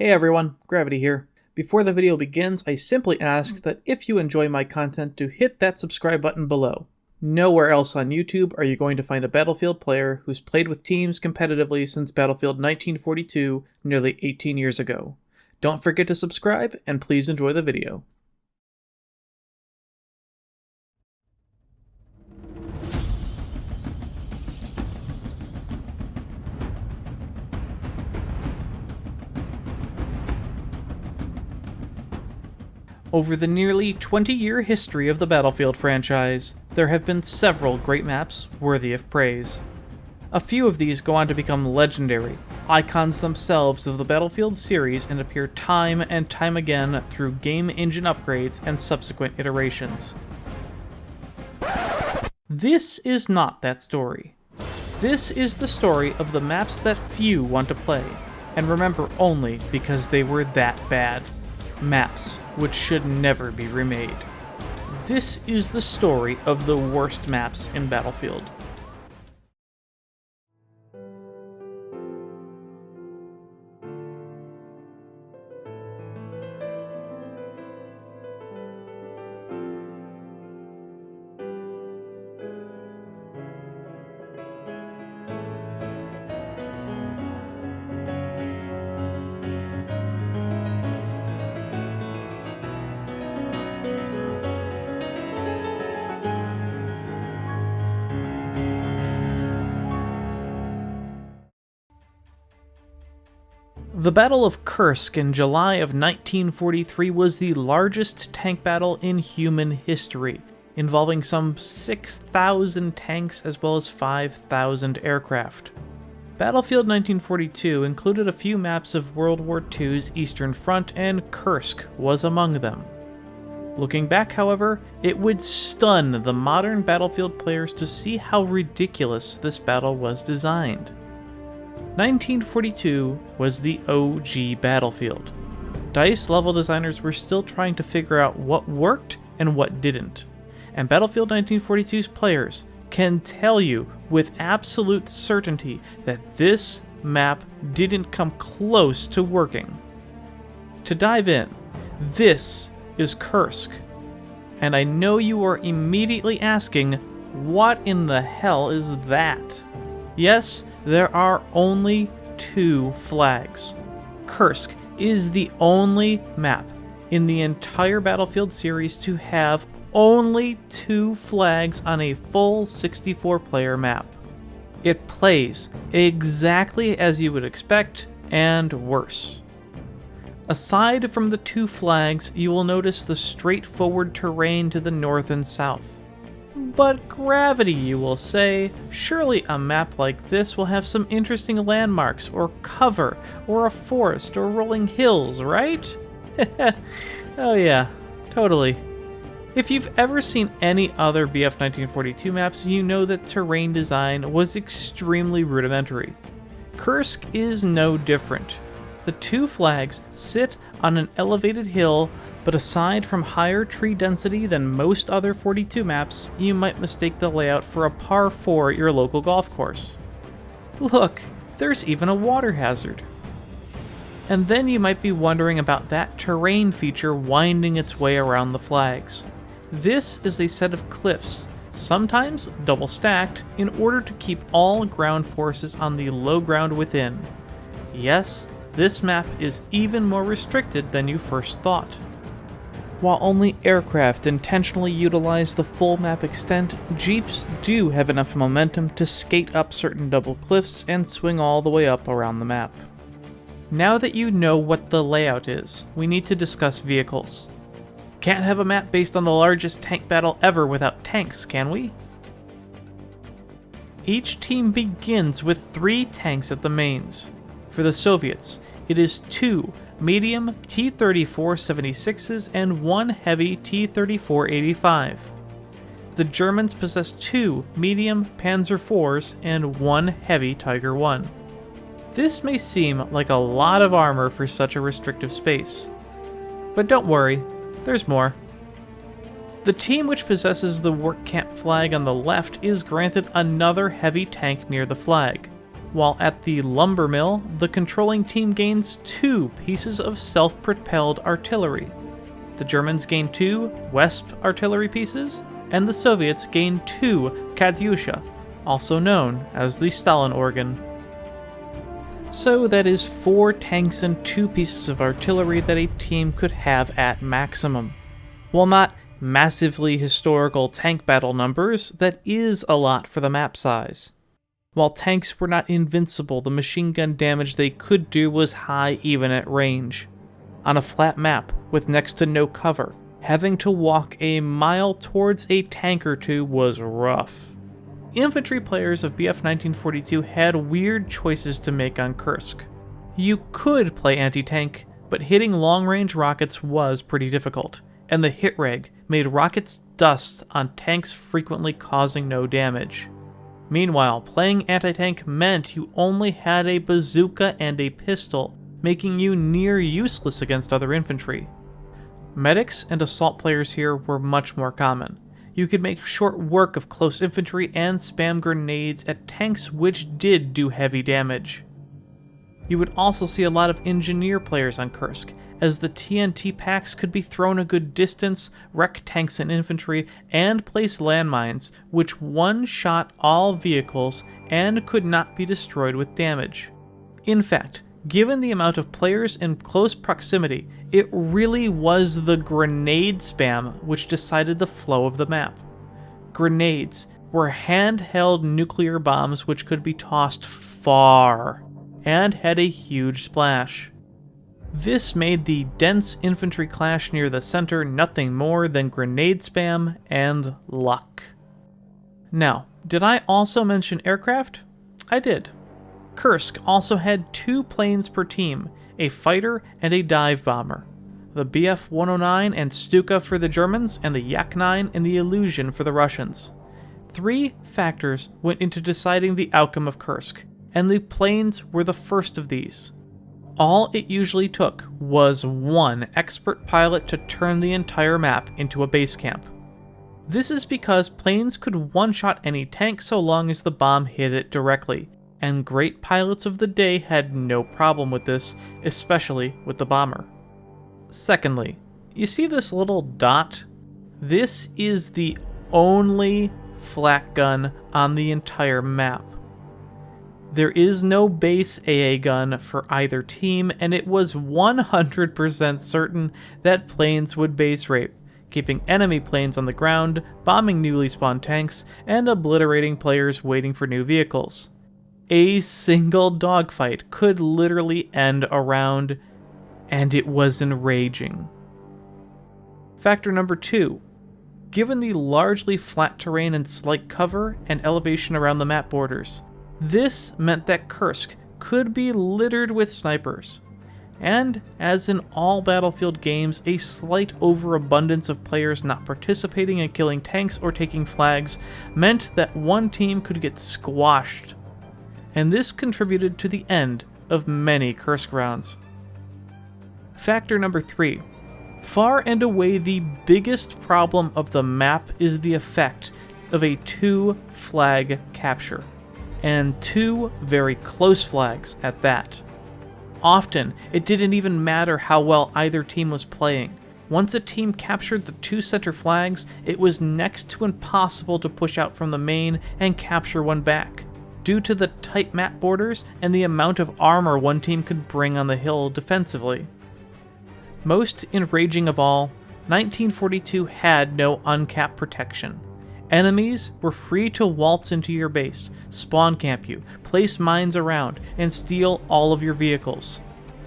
Hey everyone, Gravity here. Before the video begins, I simply ask that if you enjoy my content to hit that subscribe button below. Nowhere else on YouTube are you going to find a Battlefield player who's played with teams competitively since Battlefield 1942 nearly 18 years ago. Don't forget to subscribe, and please enjoy the video. Over the nearly 20-year history of the Battlefield franchise, there have been several great maps worthy of praise. A few of these go on to become legendary, icons themselves of the Battlefield series, and appear time and time again through game engine upgrades and subsequent iterations. This is not that story. This is the story of the maps that few want to play, and remember only because they were that bad. Maps which should never be remade. This is the story of the worst maps in Battlefield. The Battle of Kursk in July of 1943 was the largest tank battle in human history, involving some 6,000 tanks as well as 5,000 aircraft. Battlefield 1942 included a few maps of World War II's Eastern Front, and Kursk was among them. Looking back, however, it would stun the modern Battlefield players to see how ridiculous this battle was designed. 1942 was the OG Battlefield. DICE level designers were still trying to figure out what worked and what didn't, and Battlefield 1942's players can tell you with absolute certainty that this map didn't come close to working. To dive in, this is Kursk, and I know you are immediately asking, what in the hell is that? Yes, there are only two flags. Kursk is the only map in the entire Battlefield series to have only two flags on a full 64-player map. It plays exactly as you would expect, and worse. Aside from the two flags, you will notice the straightforward terrain to the north and south. But Gravity, you will say, surely a map like this will have some interesting landmarks, or cover, or a forest, or rolling hills, right? Oh yeah, totally. If you've ever seen any other BF 1942 maps, you know that terrain design was extremely rudimentary. Kursk is no different. The two flags sit on an elevated hill, but aside from higher tree density than most other 42 maps, you might mistake the layout for a par 4 at your local golf course. Look, there's even a water hazard. And then you might be wondering about that terrain feature winding its way around the flags. This is a set of cliffs, sometimes double stacked, in order to keep all ground forces on the low ground within. Yes, this map is even more restricted than you first thought. While only aircraft intentionally utilize the full map extent, Jeeps do have enough momentum to skate up certain double cliffs and swing all the way up around the map. Now that you know what the layout is, we need to discuss vehicles. Can't have a map based on the largest tank battle ever without tanks, can we? Each team begins with 3 tanks at the mains. For the Soviets, it is 2 medium T-34-76s and 1 heavy T-34-85. The Germans possess 2 medium Panzer IVs and 1 heavy Tiger I. This may seem like a lot of armor for such a restrictive space, but don't worry, there's more. The team which possesses the work camp flag on the left is granted another heavy tank near the flag. while at the lumber mill, the controlling team gains 2 pieces of self-propelled artillery. The Germans gain 2 Wesp artillery pieces, and the Soviets gain 2 Katyusha, also known as the Stalin organ. So that is 4 tanks and 2 pieces of artillery that a team could have at maximum. While not massively historical tank battle numbers, that is a lot for the map size. While tanks were not invincible, the machine gun damage they could do was high even at range. On a flat map with next to no cover, having to walk a mile towards a tank or 2 was rough. Infantry players of BF 1942 had weird choices to make on Kursk. You could play anti-tank, but hitting long-range rockets was pretty difficult, and the hit reg made rockets dust on tanks, frequently causing no damage. Meanwhile, playing anti-tank meant you only had a bazooka and a pistol, making you near useless against other infantry. Medics and assault players here were much more common. You could make short work of close infantry and spam grenades at tanks which did do heavy damage. You would also see a lot of engineer players on Kursk, as the TNT packs could be thrown a good distance, wreck tanks and infantry, and place landmines, which one-shot all vehicles and could not be destroyed with damage. In fact, given the amount of players in close proximity, it really was the grenade spam which decided the flow of the map. Grenades were handheld nuclear bombs which could be tossed far, and had a huge splash. This made the dense infantry clash near the center nothing more than grenade spam and luck. Now, did I also mention aircraft? I did. Kursk also had 2 planes per team, a fighter and a dive bomber. The Bf-109 and Stuka for the Germans, and the Yak-9 and the Illusion for the Russians. 3 factors went into deciding the outcome of Kursk, and the planes were the first of these. All it usually took was 1 expert pilot to turn the entire map into a base camp. This is because planes could one-shot any tank so long as the bomb hit it directly, and great pilots of the day had no problem with this, especially with the bomber. Secondly, you see this little dot? This is the only flak gun on the entire map. There is no base AA gun for either team, and it was 100% certain that planes would base rape, keeping enemy planes on the ground, bombing newly spawned tanks, and obliterating players waiting for new vehicles. A single dogfight could literally end a round, and it was enraging. Factor number 2. Given the largely flat terrain and slight cover and elevation around the map borders, this meant that Kursk could be littered with snipers. And, as in all Battlefield games, a slight overabundance of players not participating in killing tanks or taking flags meant that one team could get squashed. And this contributed to the end of many Kursk rounds. Factor number 3. Far and away the biggest problem of the map is the effect of a 2-flag capture, and 2 very close flags at that. Often, it didn't even matter how well either team was playing. Once a team captured the 2 center flags, it was next to impossible to push out from the main and capture one back, due to the tight map borders and the amount of armor one team could bring on the hill defensively. Most enraging of all, 1942 had no uncapped protection. Enemies were free to waltz into your base, spawn camp you, place mines around, and steal all of your vehicles.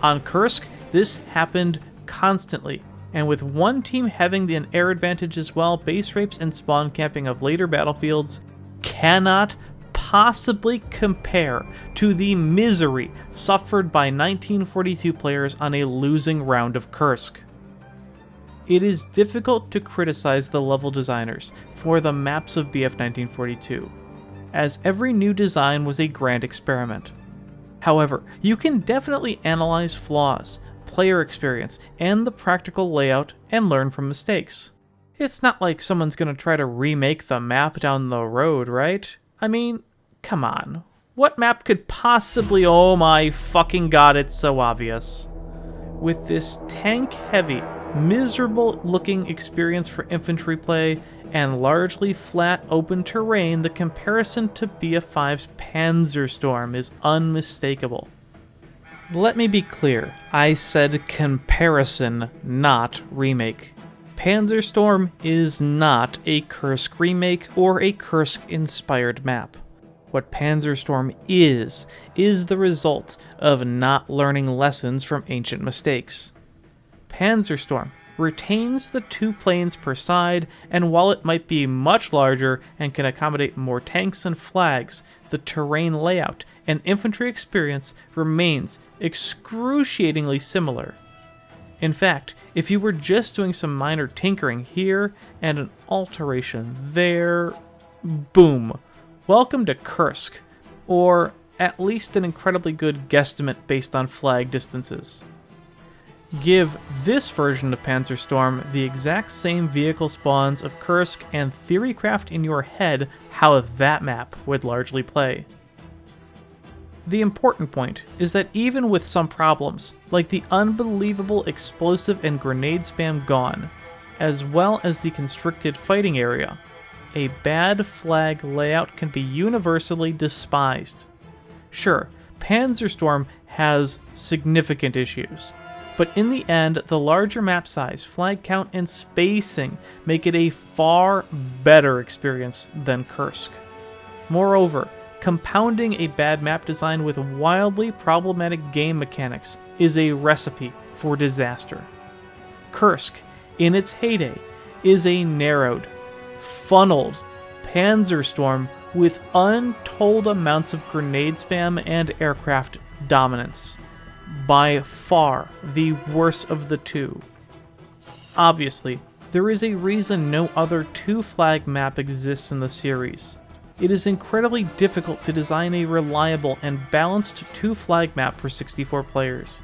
On Kursk, this happened constantly, and with one team having an air advantage as well, base rapes and spawn camping of later battlefields cannot possibly compare to the misery suffered by 1942 players on a losing round of Kursk. It is difficult to criticize the level designers for the maps of BF 1942, as every new design was a grand experiment. However, you can definitely analyze flaws, player experience, and the practical layout and learn from mistakes. It's not like someone's gonna try to remake the map down the road, right? I mean, come on. What map could possibly... Oh my fucking god, it's so obvious. With this tank-heavy, miserable-looking experience for infantry play and largely flat open terrain, the comparison to BF5's Panzerstorm is unmistakable. Let me be clear, I said comparison, not remake. Panzerstorm is not a Kursk remake or a Kursk-inspired map. What Panzerstorm is the result of not learning lessons from ancient mistakes. Panzerstorm retains the 2 planes per side, and while it might be much larger and can accommodate more tanks and flags, the terrain layout and infantry experience remains excruciatingly similar. In fact, if you were just doing some minor tinkering here and an alteration there, boom. Welcome to Kursk, or at least an incredibly good guesstimate based on flag distances. Give this version of Panzerstorm the exact same vehicle spawns of Kursk and theorycraft in your head how that map would largely play. The important point is that even with some problems, like the unbelievable explosive and grenade spam gone, as well as the constricted fighting area, a bad flag layout can be universally despised. Sure, Panzerstorm has significant issues, but in the end, the larger map size, flag count, and spacing make it a far better experience than Kursk. Moreover, compounding a bad map design with wildly problematic game mechanics is a recipe for disaster. Kursk, in its heyday, is a narrowed, funneled Panzerstorm with untold amounts of grenade spam and aircraft dominance. By far the worst of the 2. Obviously, there is a reason no other 2-flag map exists in the series. It is incredibly difficult to design a reliable and balanced 2-flag map for 64 players.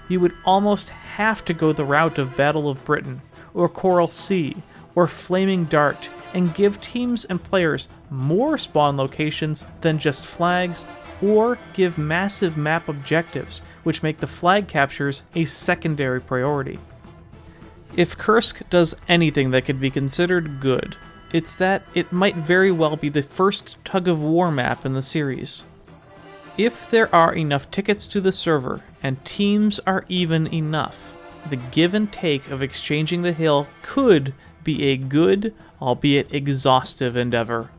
You would almost have to go the route of Battle of Britain, or Coral Sea, or Flaming Dart, and give teams and players more spawn locations than just flags, or give massive map objectives, which make the flag captures a secondary priority. If Kursk does anything that could be considered good, it's that it might very well be the first tug-of-war map in the series. If there are enough tickets to the server, and teams are even enough, the give and take of exchanging the hill could be a good, albeit exhaustive endeavor.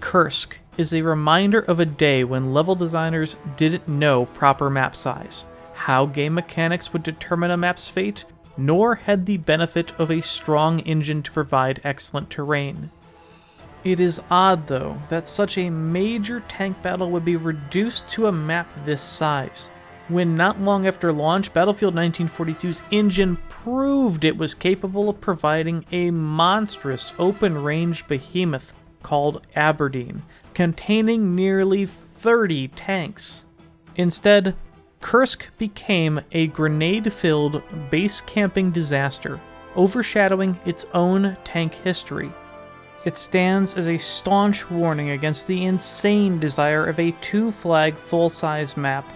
Kursk is a reminder of a day when level designers didn't know proper map size, how game mechanics would determine a map's fate, nor had the benefit of a strong engine to provide excellent terrain. It is odd, though, that such a major tank battle would be reduced to a map this size, when not long after launch, Battlefield 1942's engine proved it was capable of providing a monstrous open-range behemoth called Aberdeen, containing nearly 30 tanks. Instead, Kursk became a grenade-filled base-camping disaster, overshadowing its own tank history. It stands as a staunch warning against the insane desire of a 2-flag full-size map,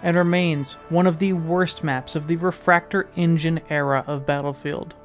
and remains one of the worst maps of the Refractor engine era of Battlefield.